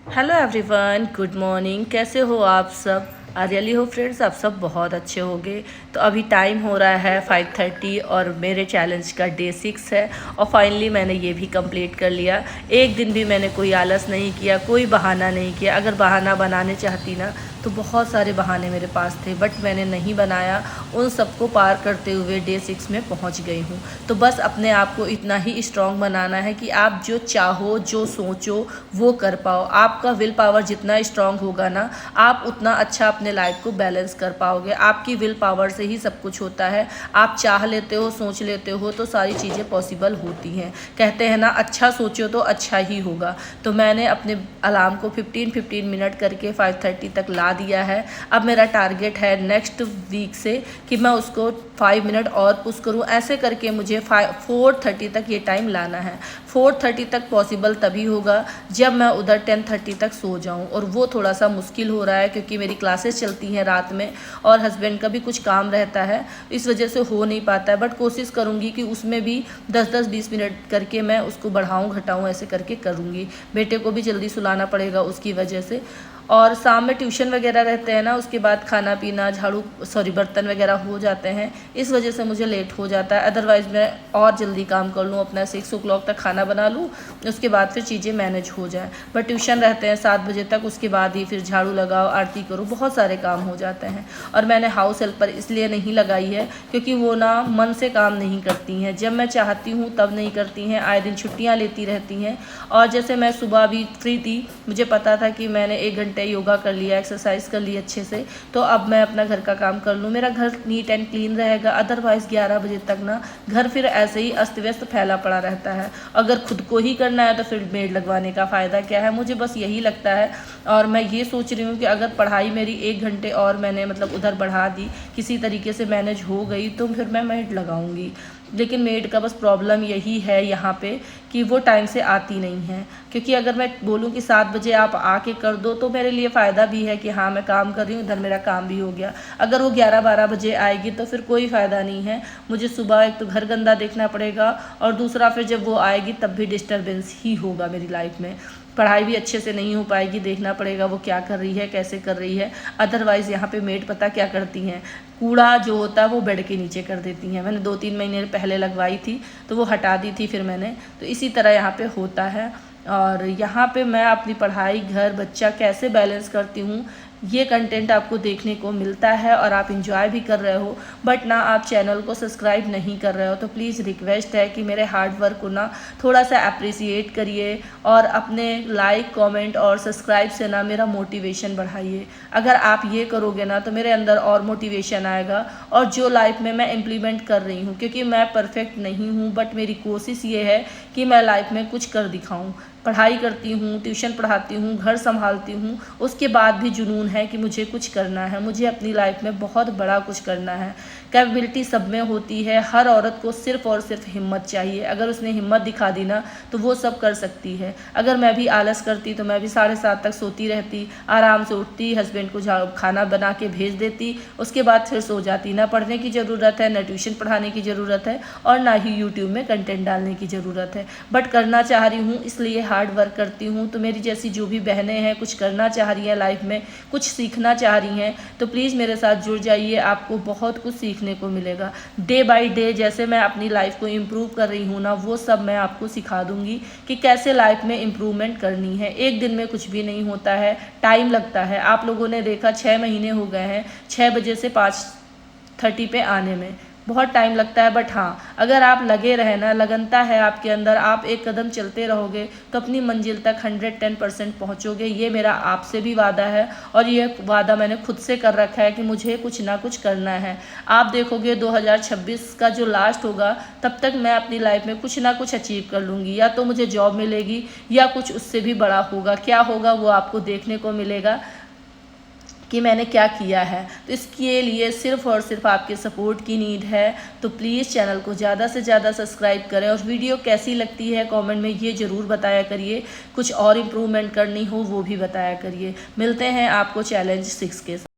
Hello everyone, good morning. कैसे हो आप सब? आई रियली हो फ्रेंड्स, आप सब बहुत अच्छे होंगे। तो अभी टाइम हो रहा है 5:30 और मेरे चैलेंज का डे 6 है और फाइनली मैंने ये भी कंप्लीट कर लिया। एक दिन भी मैंने कोई आलस नहीं किया, कोई बहाना नहीं किया। अगर बहाना बनाने चाहती ना तो बहुत सारे बहाने मेरे पास थे, बट मैंने नहीं बनाया। उन सबको पार करते हुए डे 6 में पहुंच गई हूँ। तो बस अपने आप को इतना ही स्ट्रॉन्ग बनाना है कि आप जो चाहो, जो सोचो वो कर पाओ। आपका विल पावर जितना स्ट्रॉन्ग होगा ना, आप उतना अच्छा अपने लाइफ को बैलेंस कर पाओगे। आपकी विल पावर से ही सब कुछ होता है। आप चाह लेते हो, सोच लेते हो तो सारी चीज़ें पॉसिबल होती हैं। कहते हैं ना, अच्छा सोचो तो अच्छा ही होगा। तो मैंने अपने अलार्म को 15-15 मिनट करके 5:30 तक ला दिया है। अब मेरा टारगेट है नेक्स्ट वीक से कि मैं उसको 5 मिनट और पुश करूं। ऐसे करके मुझे 4:30 तक ये टाइम लाना है। 4:30 तक पॉसिबल तभी होगा जब मैं उधर 10:30 तक सो जाऊं, और वो थोड़ा सा मुश्किल हो रहा है क्योंकि मेरी क्लासेस चलती हैं रात में और हस्बैंड का भी कुछ काम रहता है, इस वजह से हो नहीं पाता है। बट कोशिश करूंगी कि उसमें भी 10-10-20 मिनट करके मैं उसको बढ़ाऊं घटाऊं, ऐसे करके करूंगी। बेटे को भी जल्दी सुलाना पड़ेगा उसकी वजह से, और शाम में ट्यूशन वगैरह रहते हैं ना, उसके बाद खाना पीना, बर्तन वगैरह हो जाते हैं। इस वजह से मुझे लेट हो जाता है। अदरवाइज़ मैं और जल्दी काम कर लूँ, अपना 6 o'clock तक खाना बना लूँ, उसके बाद फिर चीज़ें मैनेज हो जाए। बट ट्यूशन रहते हैं 7 बजे तक, उसके बाद ही फिर झाड़ू लगाओ, आरती करो, बहुत सारे काम हो जाते हैं। और मैंने हाउस हेल्पर इसलिए नहीं लगाई है क्योंकि वो ना मन से काम नहीं करती हैं। जब मैं चाहती हूँ तब नहीं करती हैं, आए दिन छुट्टियाँ लेती रहती हैं। और जैसे मैं सुबह भी फ्री थी, मुझे पता था कि मैंने 1 घंटे योगा कर लिया, एक्सरसाइज कर ली अच्छे से, तो अब मैं अपना घर का काम कर लूँ, मेरा घर नीट एंड क्लीन रहेगा। अदरवाइज़ 11 बजे तक ना घर फिर ऐसे ही अस्त व्यस्त फैला पड़ा रहता है। अगर खुद को ही करना है तो फिर मेड लगवाने का फ़ायदा क्या है? मुझे बस यही लगता है। और मैं ये सोच रही हूँ कि अगर पढ़ाई मेरी 1 घंटे और मैंने उधर बढ़ा दी, किसी तरीके से मैनेज हो गई, तो फिर मैं मेड लगाऊंगी। लेकिन मेड का बस प्रॉब्लम यही है यहाँ पे कि वो टाइम से आती नहीं है। क्योंकि अगर मैं बोलूँ कि 7 बजे आप आके कर दो तो मेरे लिए फ़ायदा भी है कि हाँ मैं काम कर रही हूँ, इधर मेरा काम भी हो गया। अगर वो 11-12 बजे आएगी तो फिर कोई फ़ायदा नहीं है। मुझे सुबह एक तो घर गंदा देखना पड़ेगा, और दूसरा फिर जब वो आएगी तब भी डिस्टर्बेंस ही होगा मेरी लाइफ में। पढ़ाई भी अच्छे से नहीं हो पाएगी, देखना पड़ेगा वो क्या कर रही है, कैसे कर रही है। अदरवाइज़ यहाँ पे मेड पता क्या करती हैं, कूड़ा जो होता है वो बेड के नीचे कर देती हैं। मैंने 2-3 महीने पहले लगवाई थी तो वो हटा दी थी फिर मैंने। तो इसी तरह यहाँ पे होता है। और यहाँ पे मैं अपनी पढ़ाई, घर, बच्चा कैसे बैलेंस करती हूँ, ये कंटेंट आपको देखने को मिलता है और आप इंजॉय भी कर रहे हो। बट ना आप चैनल को सब्सक्राइब नहीं कर रहे हो, तो प्लीज़ रिक्वेस्ट है कि मेरे हार्ड वर्क को ना थोड़ा सा अप्रिसिएट करिए और अपने लाइक, कमेंट और सब्सक्राइब से ना मेरा मोटिवेशन बढ़ाइए। अगर आप ये करोगे ना तो मेरे अंदर और मोटिवेशन आएगा, और जो लाइफ में मैं इम्प्लीमेंट कर रही हूँ, क्योंकि मैं परफेक्ट नहीं हूँ, बट मेरी कोशिश ये है कि मैं लाइफ में कुछ कर दिखाऊँ। पढ़ाई करती हूँ, ट्यूशन पढ़ाती हूँ, घर संभालती हूँ, उसके बाद भी जुनून है कि मुझे कुछ करना है, मुझे अपनी लाइफ में बहुत बड़ा कुछ करना है। कैपेबिलिटी सब में होती है। हर औरत को सिर्फ और सिर्फ हिम्मत चाहिए। अगर उसने हिम्मत दिखा दी ना तो वो सब कर सकती है। अगर मैं भी आलस करती तो मैं भी 7:30 तक सोती रहती, आराम से उठती, हस्बैंड को खाना बना के भेज देती, उसके बाद फिर सो जाती। ना पढ़ने की ज़रूरत है, ना ट्यूशन पढ़ाने की ज़रूरत है, और ना ही यूट्यूब में कंटेंट डालने की ज़रूरत है। बट करना चाह रही हूँ, इसलिए हार्ड वर्क करती हूँ। तो मेरी जैसी जो भी बहनें हैं, कुछ करना चाह रही हैं लाइफ में, कुछ सीखना चाह रही हैं, तो प्लीज़ मेरे साथ जुड़ जाइए। आपको बहुत कुछ सीखने को मिलेगा। डे बाय डे जैसे मैं अपनी लाइफ को इम्प्रूव कर रही हूँ ना, वो सब मैं आपको सिखा दूँगी कि कैसे लाइफ में इम्प्रूवमेंट करनी है। एक दिन में कुछ भी नहीं होता है, टाइम लगता है। आप लोगों ने देखा 6 महीने हो गए हैं 6 बजे से 5:30 पे आने में, बहुत टाइम लगता है। बट हाँ, अगर आप लगे रहे ना, लगनता है आपके अंदर, आप एक कदम चलते रहोगे तो अपनी मंजिल तक 110% पहुँचोगे। ये मेरा आपसे भी वादा है, और ये वादा मैंने खुद से कर रखा है कि मुझे कुछ ना कुछ करना है। आप देखोगे 2026 का जो लास्ट होगा, तब तक मैं अपनी लाइफ में कुछ ना कुछ अचीव कर लूँगी। या तो मुझे जॉब मिलेगी या कुछ उससे भी बड़ा होगा। क्या होगा वो आपको देखने को मिलेगा कि मैंने क्या किया है। तो इसके लिए सिर्फ और सिर्फ आपके सपोर्ट की नीड है। तो प्लीज़ चैनल को ज़्यादा से ज़्यादा सब्सक्राइब करें, और वीडियो कैसी लगती है कमेंट में ये ज़रूर बताया करिए। कुछ और इम्प्रूवमेंट करनी हो वो भी बताया करिए। मिलते हैं आपको चैलेंज 6 के साथ।